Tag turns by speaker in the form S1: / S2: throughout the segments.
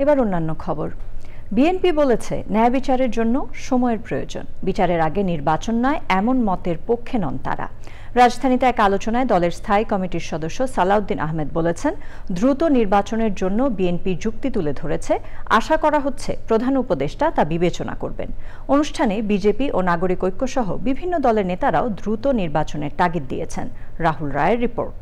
S1: এবার অন্যান্য খবর। বিএনপি বলেছে ন্যায় বিচারের জন্য সময়ের প্রয়োজন, বিচারের আগে নির্বাচন নয় এমন মতের পক্ষে নন তারা। রাজধানীতে এক আলোচনায় দলের স্থায়ী কমিটির সদস্য সালাউদ্দিন আহমেদ বলেছেন, দ্রুত নির্বাচনের জন্য বিএনপি যুক্তি তুলে ধরেছে, আশা করা হচ্ছে প্রধান উপদেষ্টা তা বিবেচনা করবেন। অনুষ্ঠানে বিজেপি ও নাগরিক ঐক্য সহ বিভিন্ন দলের নেতারাও দ্রুত নির্বাচনের তাগিদ দিয়েছেন। রাহুল রায়ের রিপোর্ট।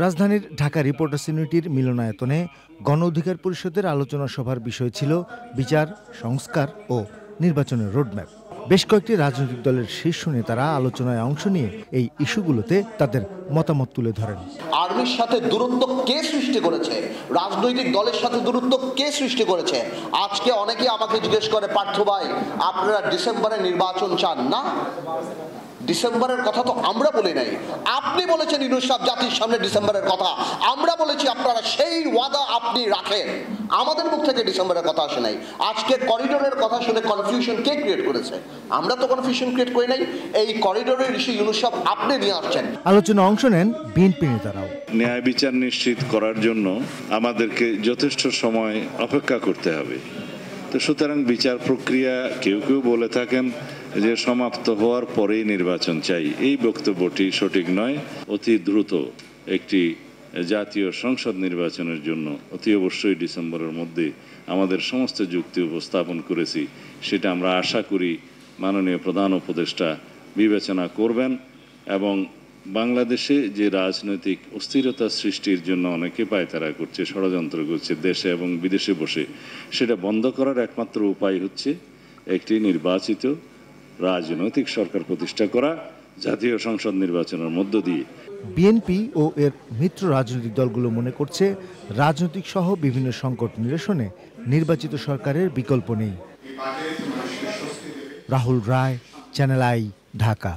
S2: রাজধানীর ঢাকা রিপোর্টার্স ইউনিটির মিলনায়তনে গণ অধিকার পরিষদের আলোচনা সভার বিষয় ছিল বিচার, সংস্কার ও নির্বাচনের রোডম্যাপ। বেশ কয়েকটি রাজনৈতিক দলের শীর্ষ নেতারা আলোচনায় অংশ নিয়ে এই ইস্যুগুলোতে তাদের মতামত তুলে ধরেন।
S3: আর্মির সাথে দূরত্ব কে সৃষ্টি করেছে, রাজনৈতিক দলের সাথে দূরত্ব কে সৃষ্টি করেছে? আজকে অনেকেই আমাকে জিজ্ঞেস করে, পার্থ ভাই আপনারা ডিসেম্বরে নির্বাচন চান না? ডিসেম্বরের কথা তো আমরা বলি নাই, আপনি বলেছেন ইউনূস সাহেব জাতির সামনে ডিসেম্বরের কথা। আমরা বলেছি আপনারা সেই ওয়াদা আপনি রাখেন। আমাদের মুখ থেকে ডিসেম্বরের কথা আসে নাই। আজকে করিডোরের কথা শুনে কনফিউশন কে ক্রিয়েট করেছে? আমরা তো কনফিউশন ক্রিয়েট করি নাই। এই করিডোরের ইস্যু ইউনূস সাহেব আপনি নিয়ে আসছেন।
S2: আলোচনায় অংশ নেন বিএনপি নেতারাও।
S4: ন্যায় বিচার নিশ্চিত করার জন্য আমাদেরকে যথেষ্ট সময় অপেক্ষা করতে হবে। তো সুতরাং বিচার প্রক্রিয়া কেউ কেউ বলে থাকেন যে সমাপ্ত হওয়ার পরেই নির্বাচন চাই। এই বক্তব্যটি সঠিক নয়। অতি দ্রুত একটি জাতীয় সংসদ নির্বাচনের জন্য অতি অবশ্যই ডিসেম্বরের মধ্যে আমাদের সমস্ত যুক্তি উপস্থাপন করেছি, সেটা আমরা আশা করি মাননীয় প্রধান উপদেষ্টা বিবেচনা করবেন এবং বাংলাদেশে যে রাজনৈতিক অস্থিরতা সৃষ্টির জন্য অনেকে পায়তারা করছে, ষড়যন্ত্র করছে দেশে এবং বিদেশে বসে, সেটা বন্ধ করার একমাত্র উপায় হচ্ছে একটি নির্বাচিত রাজনৈতিক সরকার প্রতিষ্ঠা করা জাতীয় সংসদ নির্বাচনের মধ্য দিয়ে।
S2: বিএনপি ও এর মিত্র রাজনৈতিক দলগুলো মনে করছে রাজনৈতিক সহ বিভিন্ন সংকট নিরসনে নির্বাচিত সরকারের বিকল্প নেই। রাহুল রায়, চ্যানেল আই, ঢাকা।